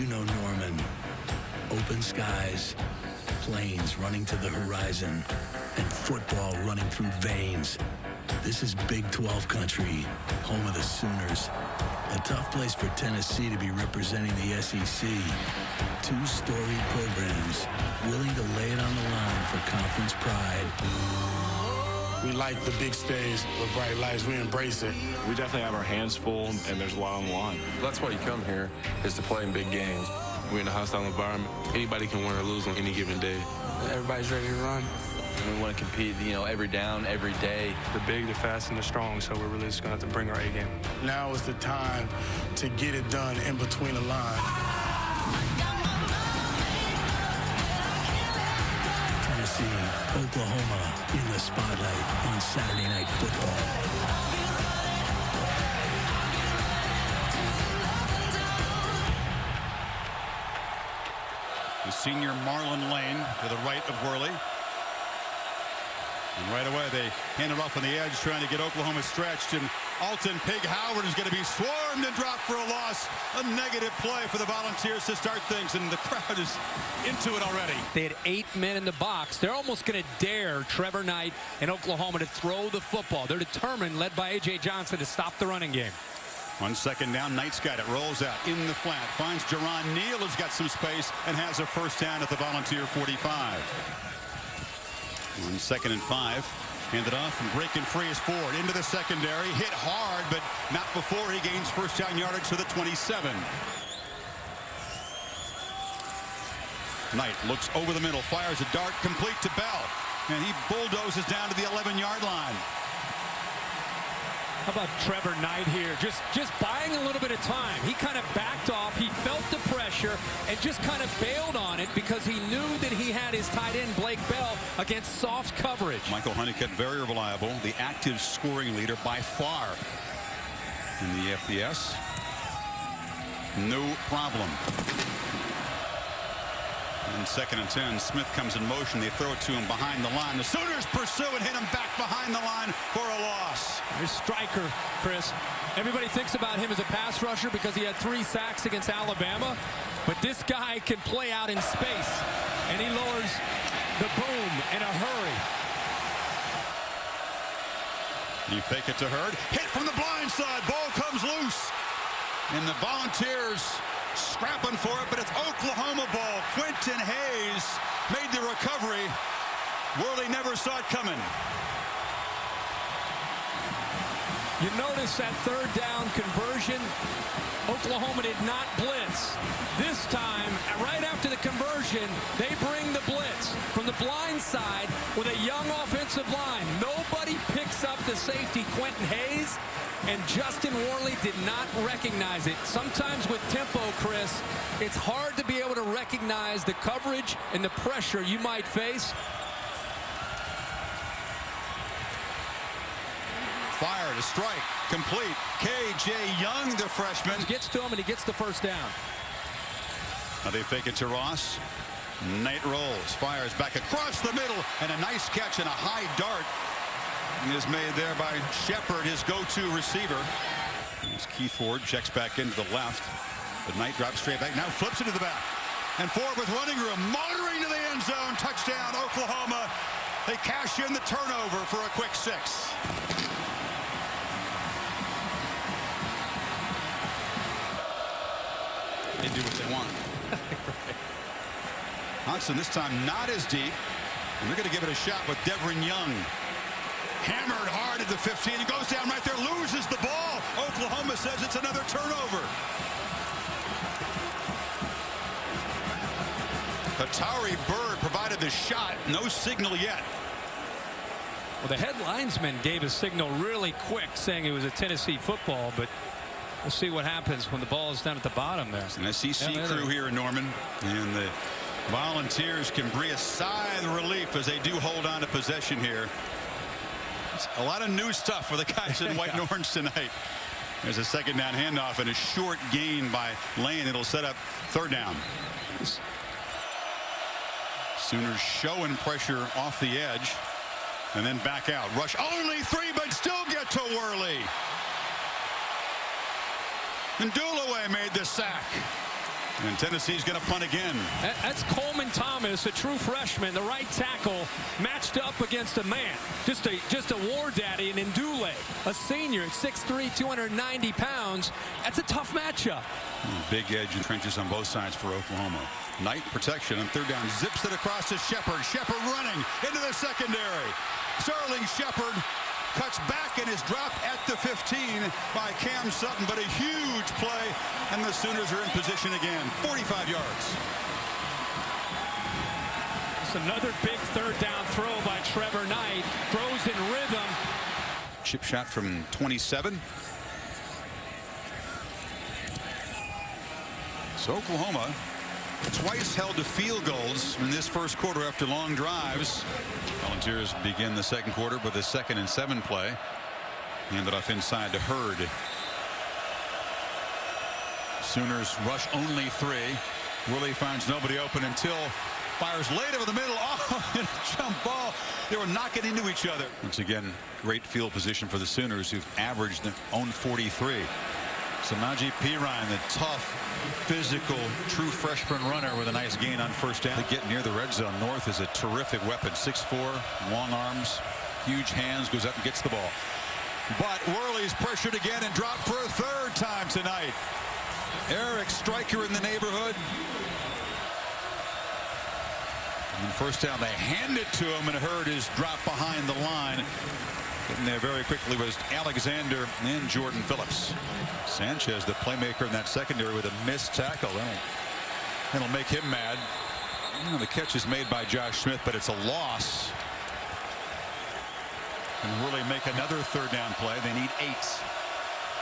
you know Norman. Open skies, planes running to the horizon, and football running through veins. This is Big 12 country, home of the Sooners. A tough place for Tennessee to be representing the SEC. Two storied programs willing to lay it on the line for conference pride. We like the big stage with bright lights. We embrace it. We definitely have our hands full, and there's a lot on the line. That's why you come here, is to play in big games. We're in a hostile environment. Anybody can win or lose on any given day. Everybody's ready to run. We want to compete, every down, every day. They're big, they're fast, and they're strong, so we're really just going to have to bring our A game. Now is the time to get it done in between the lines. Tennessee, Oklahoma in the spotlight on Saturday Night Football. The senior Marlon Lane to the right of Worley. And right away they hand it off on the edge, trying to get Oklahoma stretched. And Alton Pig Howard is going to be swarmed and dropped for a loss. A negative play for the Volunteers to start things, and the crowd is into it already. They had 8 men in the box. They're almost going to dare Trevor Knight and Oklahoma to throw the football. They're determined, led by A.J. Johnson, to stop the running game. 1 second down, Knight's got it, rolls out in the flat, finds Jerron Neal, who's got some space, and has a first down at the Volunteer 45. 1 second and 5. Handed off and breaking free is Ford into the secondary. Hit hard, but not before he gains first down yardage to the 27. Knight looks over the middle, fires a dart complete to Bell, and he bulldozes down to the 11-yard line. How about Trevor Knight here? Just buying a little bit of time. He kind of backed off. He felt the pressure and just kind of bailed on it because he knew that he had his tight end, Blake Bell, against soft coverage. Michael Honeycutt, very reliable. The active scoring leader by far in the FBS. No problem. And 2nd and 10, Smith comes in motion. They throw it to him behind the line. The Sooners pursue and hit him back behind the line for a loss. There's Stryker, Chris. Everybody thinks about him as a pass rusher because he had 3 sacks against Alabama. But this guy can play out in space, and he lowers the boom in a hurry. You fake it to Hurd. Hit from the blind side. Ball comes loose. And the Volunteers scrapping for it, but it's Oklahoma ball. Quentin Hayes made the recovery. Worley never saw it coming. You notice that 3rd down conversion. Oklahoma did not blitz. This time, right after the conversion, they bring the blitz from the blind side with a young offensive line. Nobody picks up the safety, Quentin Hayes, and Justin Worley did not recognize it. Sometimes with tempo, Chris, it's hard to be able to recognize the coverage and the pressure you might face. Fire to strike, complete. K.J. Young, the freshman. He gets to him, and he gets the first down. Now they fake it to Ross. Knight rolls, fires back across the middle, and a nice catch and a high dart is made there by Shepard, his go-to receiver. As Keith Ford checks back into the left. But Knight drops straight back, now flips it to the back. And Ford with running room, motoring to the end zone. Touchdown, Oklahoma. They cash in the turnover for a quick 6. They do what they want. Hodgson this time not as deep. And they're going to give it a shot with Devrin Young. Hammered hard at the 15. He goes down right there, loses the ball. Oklahoma says it's another turnover. Hatari Bird provided the shot. No signal yet. Well, the head linesman gave a signal really quick saying it was a Tennessee football, but we'll see what happens when the ball is down at the bottom there. It's an SEC crew here in Norman, and the Volunteers can breathe a sigh of relief as they do hold on to possession here. It's a lot of new stuff for the guys in white and orange tonight. There's a 2nd down handoff and a short gain by Lane. It'll set up 3rd down. Sooners showing pressure off the edge and then back out. Rush only 3, but still get to Worley. And Dulaway made the sack. And Tennessee's going to punt again. That's Coleman Thomas, a true freshman, the right tackle, matched up against a man. Just a war daddy, an Ndule, a senior at 6'3", 290 pounds. That's a tough matchup. Big edge and trenches on both sides for Oklahoma. Knight protection on third down. Zips it across to Shepard. Shepard running into the secondary. Sterling Shepard cuts back and is dropped at the 15 by Cam Sutton, but a huge play, and the Sooners are in position again. 45 yards. It's another big third down throw by Trevor Knight. Throws in rhythm. Chip shot from 27. So Oklahoma twice held to field goals in this first quarter after long drives. Volunteers begin the second quarter with a 2nd and 7 play. Handed off inside to Hurd. Sooners rush only 3. Willie finds nobody open until fires late over the middle. Oh, and a jump ball. They were knocking into each other. Once again, great field position for the Sooners, who've averaged their own 43. Samaje Perine, the tough, physical, true freshman runner with a nice gain on first down. They get near the red zone. North is a terrific weapon. 6'4", long arms, huge hands, goes up and gets the ball. But Worley's pressured again and dropped for a 3rd time tonight. Eric Striker in the neighborhood. And first down, they hand it to him, and Hurd is dropped behind the line. Getting there very quickly was Alexander and Jordan Phillips. Sanchez, the playmaker in that secondary, with a missed tackle. That'll make him mad. You know, the catch is made by Josh Smith, but it's a loss. And Worley make another 3rd down play. They need 8.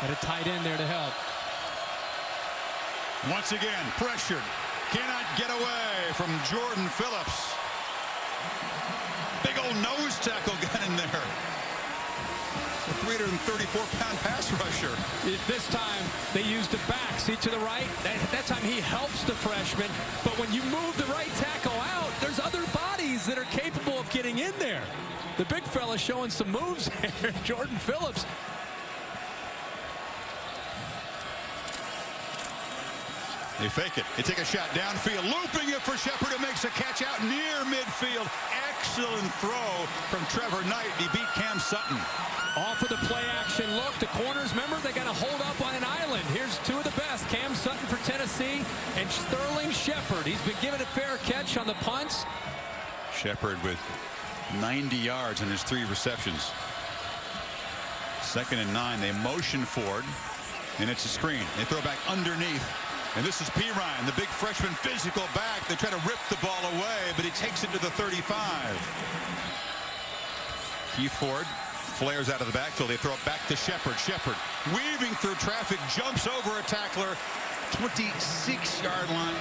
Got a tight end there to help. Once again, pressured. Cannot get away from Jordan Phillips. Big old nose tackle got in there. A 334-pound pass rusher. This time they used the back. See to the right? That time he helps the freshman. But when you move the right tackle out, there's other bodies that are capable of getting in there. The big fella showing some moves there. Jordan Phillips. They fake it. They take a shot downfield, looping it for Shepard, who makes a catch out near midfield. Excellent throw from Trevor Knight. He beat Cam Sutton. Off of the play action look. The corners, remember, they got to hold up on an island. Here's 2 of the best. Cam Sutton for Tennessee and Sterling Shepard. He's been given a fair catch on the punts. Shepard with 90 yards on his 3 receptions. 2nd and 9. They motion forward, and it's a screen. They throw back underneath. And this is Perine, the big freshman physical back. They try to rip the ball away, but he takes it to the 35. Keith Ford flares out of the backfield. They throw it back to Shepard. Shepard weaving through traffic, jumps over a tackler, 26-yard line.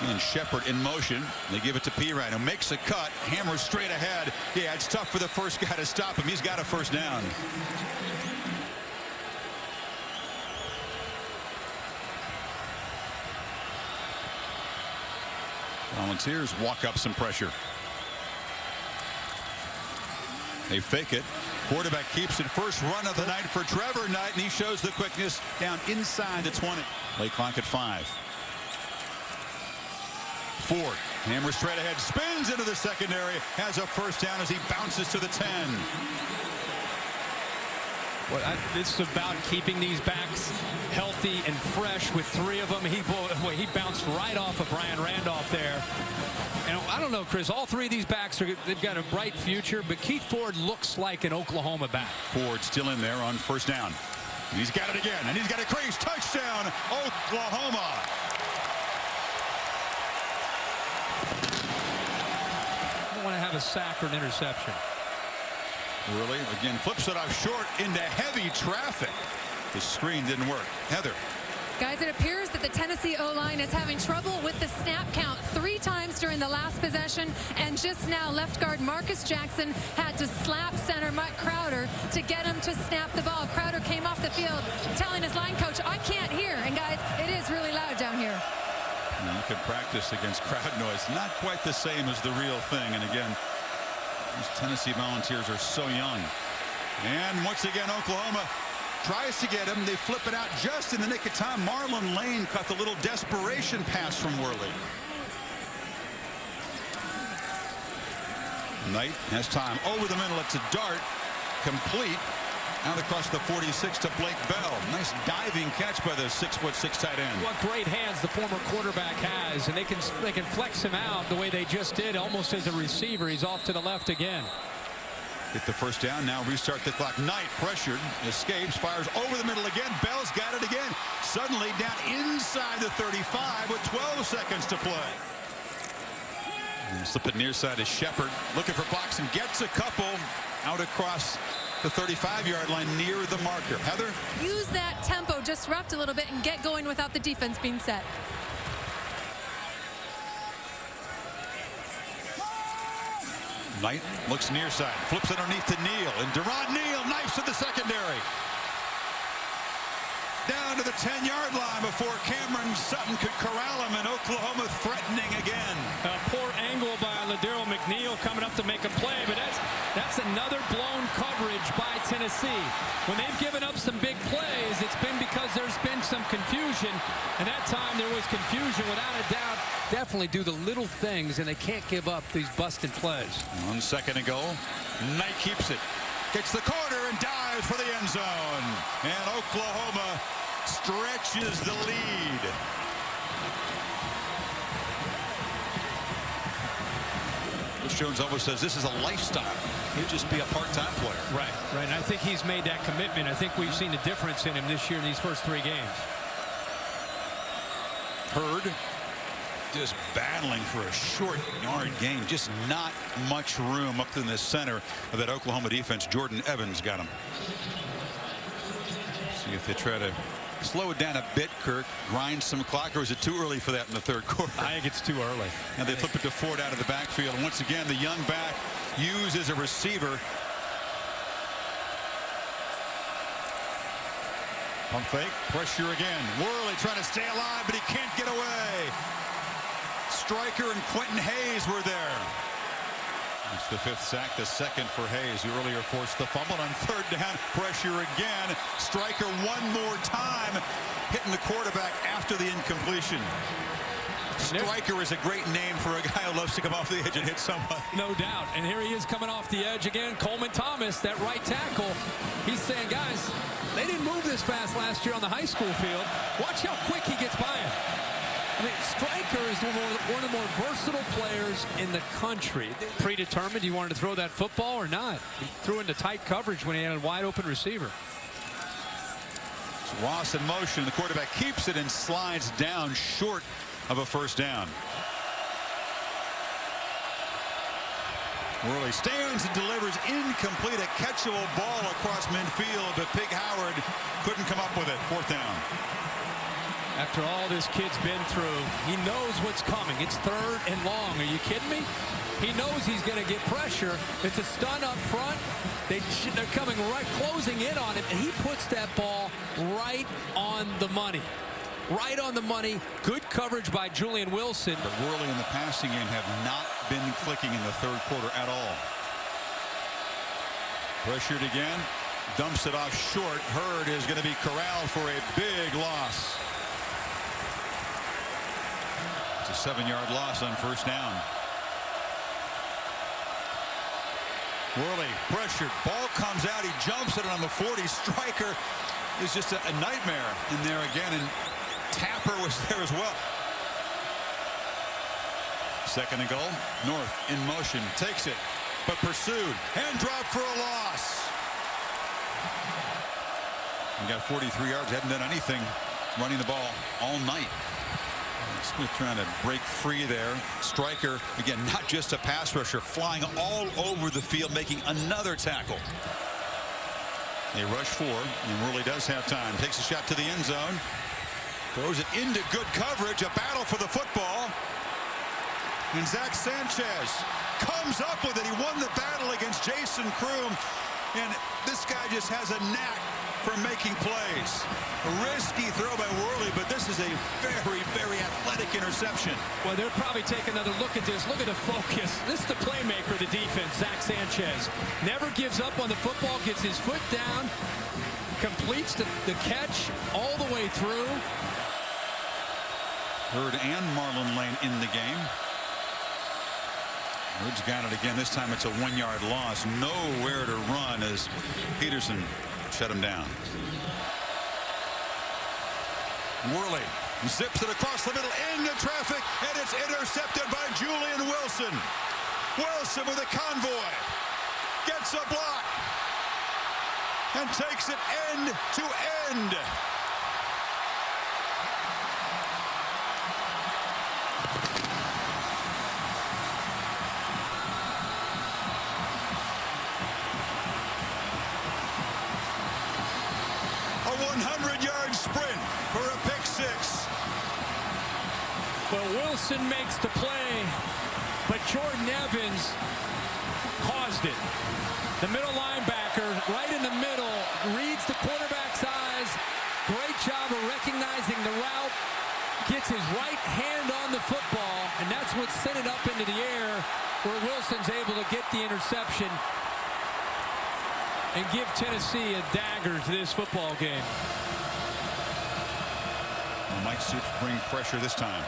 And Shepard in motion. They give it to Perine, who makes a cut, hammers straight ahead. Yeah, it's tough for the first guy to stop him. He's got a first down. Volunteers walk up some pressure. They fake it. Quarterback keeps it. First run of the night for Trevor Knight, and he shows the quickness down inside the 20. Play clock at 5. Ford hammers straight ahead, spins into the secondary, has a first down as he bounces to the 10. Well, it's about keeping these backs healthy and fresh with 3 of them. He bounced right off of Brian Randolph there. And I don't know, Chris, all 3 of these backs, they've got a bright future, but Keith Ford looks like an Oklahoma back. Ford still in there on first down. And he's got it again, and he's got a crease. Touchdown, Oklahoma. I don't want to have a sack or an interception. Really, again, flips it off short into heavy traffic. The screen didn't work. Heather. Guys, it appears that the Tennessee O-line is having trouble with the snap count 3 times during the last possession, and just now left guard Marcus Jackson had to slap center Mike Crowder to get him to snap the ball. Crowder came off the field telling his line coach, I can't hear. And guys, it is really loud down here. You can practice against crowd noise. Not quite the same as the real thing. And again, these Tennessee Volunteers are so young. And once again, Oklahoma tries to get him. They flip it out just in the nick of time. Marlon Lane caught the little desperation pass from Worley. Knight has time over the middle. It's a dart, complete. Out across the 46 to Blake Bell. Nice diving catch by the 6'6" tight end. What great hands the former quarterback has, and they can flex him out the way they just did, almost as a receiver. He's off to the left again. Get the first down. Now restart the clock. Knight pressured, escapes, fires over the middle again. Bell's got it again. Suddenly down inside the 35 with 12 seconds to play. And slip it near side to Shepard, looking for blocks and gets a couple out across the 35-yard line near the marker. Heather? Use that tempo, disrupt a little bit, and get going without the defense being set. Knight looks near side, flips underneath to Neal, and Durant Neal knifes at the secondary. Down to the 10-yard line before Cameron Sutton could corral him, and Oklahoma threatening again. A poor angle by Ladero McNeil coming up to make a play, but that's another blown coverage by Tennessee. When they've given up some big plays, it's been because there's been some confusion, and that time there was confusion without a doubt. Definitely do the little things, and they can't give up these busted plays. 1 second ago, Knight keeps it, gets the corner and dives for the end zone, and Oklahoma stretches the lead. Chris Jones almost says this is a lifestyle. He'd just be a part-time player. Right. And I think he's made that commitment. I think we've seen the difference in him this year in these first 3 games. Hurd just battling for a short yard gain. Just not much room up in the center of that Oklahoma defense. Jordan Evans got him. See if they try to slow it down a bit, Kirk. Grind some clock, or is it too early for that in the third quarter? I think it's too early. And they flip it to Ford out of the backfield. And once again, the young back used as a receiver. Pump fake, pressure again. Worley trying to stay alive, but he can't get away. Stryker and Quentin Hayes were there. It's the 5th sack, the second for Hayes, who earlier forced the fumble on 3rd down. Pressure again. Stryker one more time, hitting the quarterback after the incompletion. Stryker is a great name for a guy who loves to come off the edge and hit somebody. No doubt. And here he is coming off the edge again. Coleman Thomas, that right tackle. He's saying, guys, they didn't move this fast last year on the high school field. Watch how quick he gets by him. I mean, Stryker is one of the more versatile players in the country. Predetermined he wanted to throw that football or not. He threw into tight coverage when he had a wide open receiver. It's Ross in motion. The quarterback keeps it and slides down short of a first down. Worley stands and delivers incomplete, a catchable ball across midfield, but Pig Howard couldn't come up with it. 4th down. After all this kid's been through, he knows what's coming. It's 3rd and long. Are you kidding me? He knows he's going to get pressure. It's a stun up front. They're coming right, closing in on him, and he puts that ball right on the money. Right on the money. Good coverage by Julian Wilson. But Worley in the passing game have not been clicking in the 3rd quarter at all. Pressured again. Dumps it off short. Hurd is going to be corralled for a big loss. It's a 7-yard loss on 1st down. Worley pressured. Ball comes out. He jumps it on the 40. Stryker is just a nightmare in there again. And Tapper was there as well. 2nd and goal. North in motion. Takes it. But pursued. And dropped for a loss. He got 43 yards. Hadn't done anything running the ball all night. Smith trying to break free there. Stryker, again, not just a pass rusher, flying all over the field, making another tackle. They rush 4, and Worley does have time. Takes a shot to the end zone. Throws it into good coverage. A battle for the football. And Zach Sanchez comes up with it. He won the battle against Jason Kroom. And this guy just has a knack for making plays. A risky throw by Worley, but this is a very, very athletic interception. Well, they'll probably take another look at this. Look at the focus. This is the playmaker of the defense, Zach Sanchez. Never gives up on the football, gets his foot down, completes the catch all the way through. Hurd and Marlon Lane in the game. Hurd's got it again. This time it's a 1-yard loss. Nowhere to run as Peterson shut him down. Worley zips it across the middle into traffic, and it's intercepted by Julian Wilson. Wilson with a convoy. Gets a block. And takes it end to end. A 100-yard sprint for a pick six. Well, Wilson makes the play, but Jordan Evans caused it. The middle linebacker, right in the middle, reads the quarterback's eyes. Great job of recognizing the route. Gets his right hand on the football, and that's what sent it up into the air, where Wilson's able to get the interception and give Tennessee a dagger to this football game. Well, Mike Stoops bring pressure this time.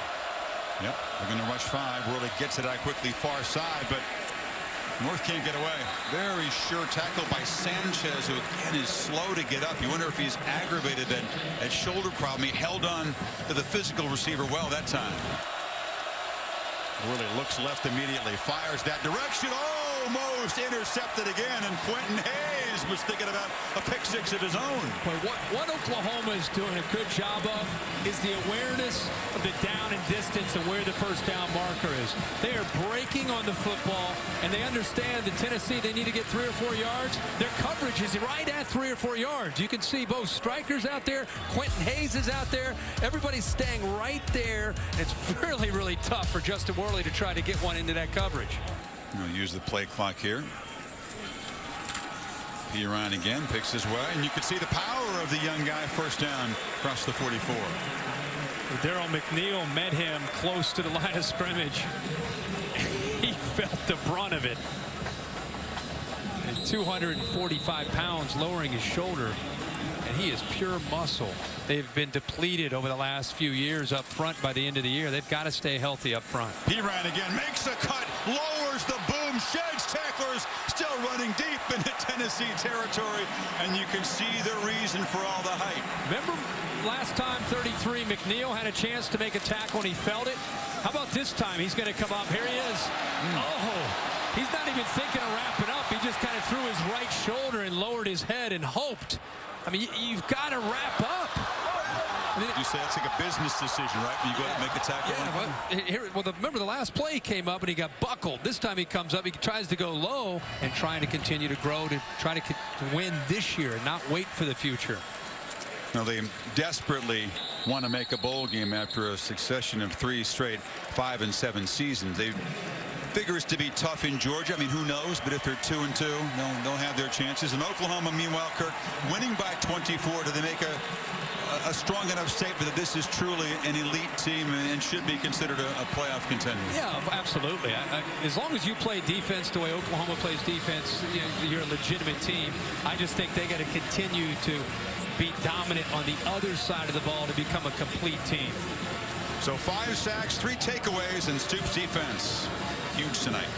Yep, they're going to rush 5. Worley gets it out quickly far side, but North can't get away. Very sure tackle by Sanchez, who again is slow to get up. You wonder if he's aggravated that shoulder problem. He held on to the physical receiver well that time. Worley looks left immediately, fires that direction, almost intercepted again, and Quentin Hayes was thinking about a pick six of his own. But what Oklahoma is doing a good job of is the awareness of the down and distance and where the first down marker is. They are breaking on the football, and they understand that Tennessee, they need to get 3 or 4 yards. Their coverage is right at 3 or 4 yards. You can see both strikers out there. Quentin Hayes is out there. Everybody's staying right there. It's really, really tough for Justin Worley to try to get one into that coverage. We'll use the play clock here. P. Ryan again picks his way, and you can see the power of the young guy. First down across the 44. Daryl McNeil met him close to the line of scrimmage. He felt the brunt of it. And 245 pounds, lowering his shoulder, and he is pure muscle. They've been depleted over the last few years up front. By the end of the year, they've got to stay healthy up front. P. Ryan again makes a cut, lowers the boom, sheds tacklers, still running deep into Tennessee territory, and you can see the reason for all the hype. Remember last time 33, McNeil had a chance to make a tackle and he felt it. How about this time? He's going to come up. Here he is. Oh, he's not even thinking of wrapping up. He just kind of threw his right shoulder and lowered his head and hoped. I mean, you've got to wrap up. You say that's like a business decision, right? When you go out and make a tackle. Yeah, remember the last play he came up and he got buckled. This time he comes up, he tries to go low and trying to continue to grow to try to win this year and not wait for the future. Now they desperately want to make a bowl game after a succession of 3 straight 5 and 7 seasons. They figure it's to be tough in Georgia. I mean, who knows? But if they're 2-2, they'll have their chances. And Oklahoma, meanwhile, Kirk, winning by 24. Do they make a strong enough statement that this is truly an elite team and should be considered a playoff contender? Yeah, absolutely. As long as you play defense the way Oklahoma plays defense, you're a legitimate team. I just think they got to continue to be dominant on the other side of the ball to become a complete team. So 5 sacks, 3 takeaways, and Stoops' defense huge tonight.